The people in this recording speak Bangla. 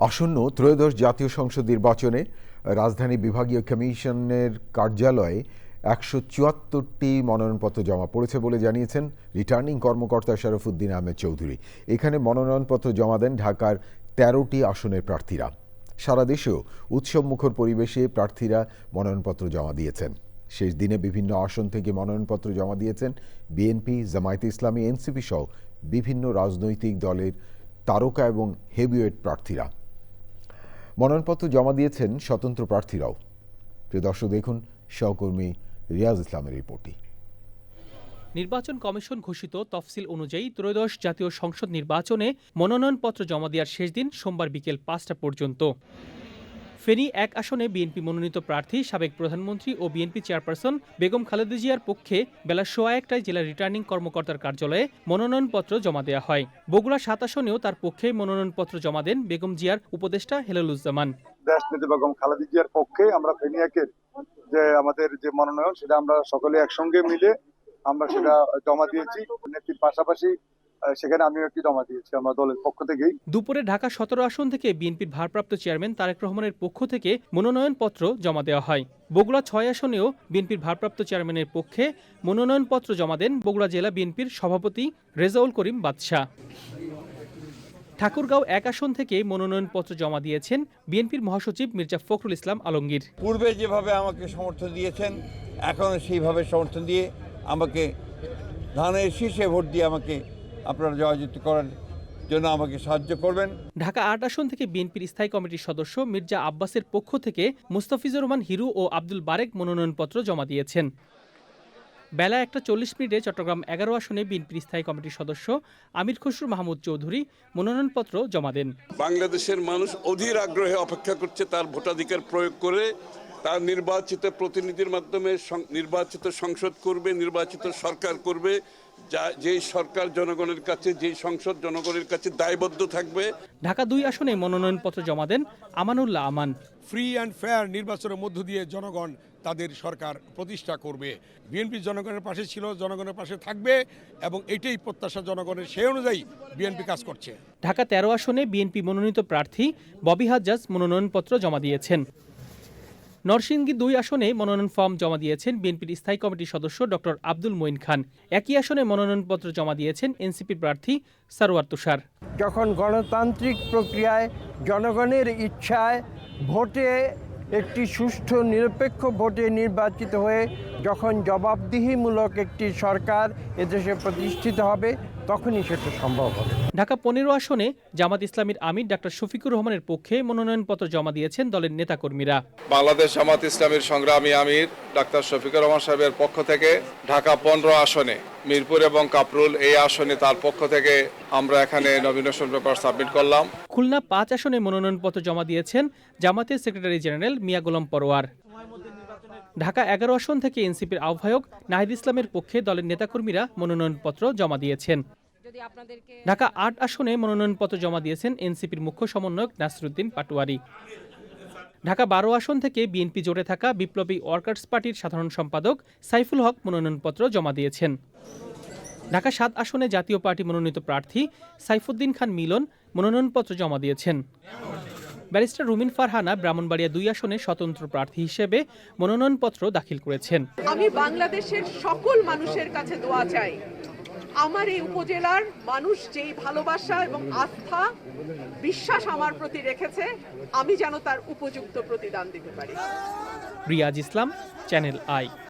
আসন্ন ত্রয়োদশ জাতীয় সংসদ নির্বাচনে রাজধানী বিভাগীয় কমিশনের কার্যালয়ে ১৭৪টি মনোনয়নপত্র জমা পড়েছে বলে জানিয়েছেন রিটার্নিং কর্মকর্তা শরফুদ্দিন আহমেদ চৌধুরী। এখানে মনোনয়নপত্র জমা দেন ঢাকার ১৩টি আসনের প্রার্থীরা। সারা দেশেও উৎসবমুখর পরিবেশে প্রার্থীরা মনোনয়নপত্র জমা দিয়েছেন। শেষ দিনে বিভিন্ন আসন থেকে মনোনয়নপত্র জমা দিয়েছেন বিএনপি, জামায়াতে ইসলামী, এনসিপি সহ বিভিন্ন রাজনৈতিক দলের তারকা এবং হেভিওয়েট প্রার্থীরা। মনোনয়নপত্র জমা দিয়েছেন স্বতন্ত্র প্রার্থীরাও। প্রিয় দর্শক, দেখুন সহকর্মী রিয়াজ ইসলামের রিপোর্টটি। নির্বাচন কমিশন ঘোষিত তফসিল অনুযায়ী ত্রয়োদশ জাতীয় সংসদ নির্বাচনে মনোনয়নপত্র জমা দেওয়ার শেষ দিন সোমবার বিকেল ৫টা পর্যন্ত। ফেনী ১ আসনে বিএনপি মনোনীত প্রার্থী সাবেক প্রধানমন্ত্রী ও বিএনপি চেয়ারপারসন বেগম খালেদা জিয়ার পক্ষে বেলা ১:১টায় জেলা রিটার্নিং কর্মকর্তার কার্যালয়ে মনোনয়নপত্র জমা দেওয়া হয়। বগুড়া ৭ আসনেও তার পক্ষে মনোনয়নপত্র জমা দেন বেগম জিয়ার উপদেষ্টা হেলালুজ্জামান। দেশনেত্রী বেগম খালেদা জিয়ার পক্ষে আমরা ফেনী ১-এর যে আমাদের যে মনোনয়ন, সেটা আমরা সকলে একসঙ্গে মিলে আমরা সেটা জমা দিয়েছি। নেত্রীর পাশাপাশি সেখানে আমিও একটি জমা দিয়েছি আমার দলের পক্ষ থেকেই। দুপুরে ঢাকা ১৭ আসন থেকে বিএনপির ভারপ্রাপ্ত চেয়ারম্যান তারেক রহমানের পক্ষ থেকে মনোনয়নপত্র জমা দেওয়া হয়। বগুড়া ৬ আসনেও বিএনপির ভারপ্রাপ্ত চেয়ারম্যানের পক্ষে মনোনয়নপত্র জমা দেন বগুড়া জেলা বিএনপির সভাপতি রেজাউল করিম বাদশা। ঠাকুরগাঁও ১ আসন থেকে মনোনয়নপত্র জমা দিয়েছেন বিএনপির মহাসচিব মির্জা ফখরুল ইসলাম আলমগীর। পূর্বে যেভাবে আমাকে সমর্থন দিয়েছেন, এখন সেইভাবে সমর্থন দিয়ে আমাকে ধানের শীর্ষে ভোট দিয়ে আমাকে আপনারা জয়যুক্ত করার জন্য আমাকে সাহায্য করবেন। ঢাকা ৮ আসন থেকে বিএনপির স্থায়ী কমিটির সদস্য মির্জা আব্বাসের পক্ষ থেকে মুস্তাফিজুর রহমান হিরু ও আব্দুল বারেক মনোনয়নপত্র জমা দিয়েছেন। বেলা ১:৪০ চট্টগ্রাম ১১ আসনে বিএনপির স্থায়ী কমিটির সদস্য আমির খসরু মাহমুদ চৌধুরী মনোনয়নপত্র জমা দেন। বাংলাদেশের মানুষ অধীর আগ্রহে অপেক্ষা করছে তার ভোটাধিকার প্রয়োগ করে তার নির্বাচিত প্রতিনিধির মাধ্যমে নির্বাচিত সংসদ করবে, নির্বাচিত সরকার করবে, যেই সরকার জনগণের কাছে, যেই সংসদ জনগণের কাছে দায়বদ্ধ থাকবে। ঢাকা ২ আসনে মনোনয়নপত্র জমা দেন আমানুল্লাহ আমান। ফ্রি অ্যান্ড ফেয়ার নির্বাচনের মধ্য দিয়ে জনগণ তাদের সরকার প্রতিষ্ঠা করবে। বিএনপি জনগণের পাশে ছিল, জনগণের পাশে থাকবে এবং এটাই প্রত্যাশা জনগণের, সেই অনুযায়ী বিএনপি কাজ করছে। ঢাকা ১৩ আসনে বিএনপি মনোনীত প্রার্থী ববি হাজ্জাজ মনোনয়নপত্র জমা দিয়েছেন। নরসিংদী ২ আসনে মনোনয়ন ফর্ম জমা দিয়েছেন বিএনপির স্থায়ী কমিটির সদস্য ডক্টর আব্দুল মঈন খান। একই আসনে মনোনয়নপত্র জমা দিয়েছেন এনসিপি প্রার্থী সারওয়ার তুষার। যখন গণতান্ত্রিক প্রক্রিয়ায় জনগণের ইচ্ছায় ভোটে একটি সুষ্ঠু নিরপেক্ষ ভোটে নির্বাচিত হয়ে যখন জবাবদিহিমূলক একটি সরকার এদেশে প্রতিষ্ঠিত হবে, তখনই সেটা সম্ভব হবে। ঢাকা ১৫ আসনে জামাত ইসলামীর আমির ডাক্তার শফিকুর রহমানের পক্ষে মনোনয়নপত্র জমা দিয়েছেন দলের নেতাকর্মীরা। বাংলাদেশ জামাত ইসলামীর সংগ্রামী আমির ডাক্তার শফিকুর রহমান সাহেবের পক্ষ থেকে ঢাকা ১৫ আসনে মিরপুর এবং কাপরুল এই আসনে তার পক্ষ থেকে আমরা এখানে নমিনেশন পেপার সাবমিট করলাম। খুলনা ৫ আসনে মনোনয়নপত্র জমা দিয়েছেন জামাতের সেক্রেটারি জেনারেল মিয়া গোলাম পরোয়ার। ঢাকা ১১ আসন থেকে এনসিপির আহ্বায়ক নাহিদ ইসলামের পক্ষে দলের নেতাকর্মীরা মনোনয়নপত্র জমা দিয়েছেন। ঢাকা ৮ আসনে মনোনয়নপত্র জমা দিয়েছেন এনসিপির মুখ্য সমন্বয়ক নাসিরউদ্দিন পাটোয়ারি। ঢাকা ১২ আসন থেকে বিএনপি জোটে থাকা বিপ্লবী ওয়ার্কার্স পার্টির সাধারণ সম্পাদক সাইফুল হক মনোনয়নপত্র জমা দিয়েছেন। ঢাকা ৭ আসনে জাতীয় পার্টি মনোনীত প্রার্থী সাইফুদ্দিন খান মিলন মনোনয়নপত্র জমা দিয়েছেন। ব্যারিস্টার রুমিন ফারহানা ব্রাহ্মণবাড়িয়া ২ আসনে স্বতন্ত্র প্রার্থী হিসেবে মনোনয়নপত্র দাখিল করেছেন। আমি বাংলাদেশের সকল মানুষের কাছে দোয়া চাই, আমার এই উপজেলার মানুষ যেই ভালোবাসা এবং আস্থা বিশ্বাস আমার প্রতি রেখেছে, আমি যেন তার উপযুক্ত প্রতিদান দিতে পারি। রিয়াজ ইসলাম, চ্যানেল আই।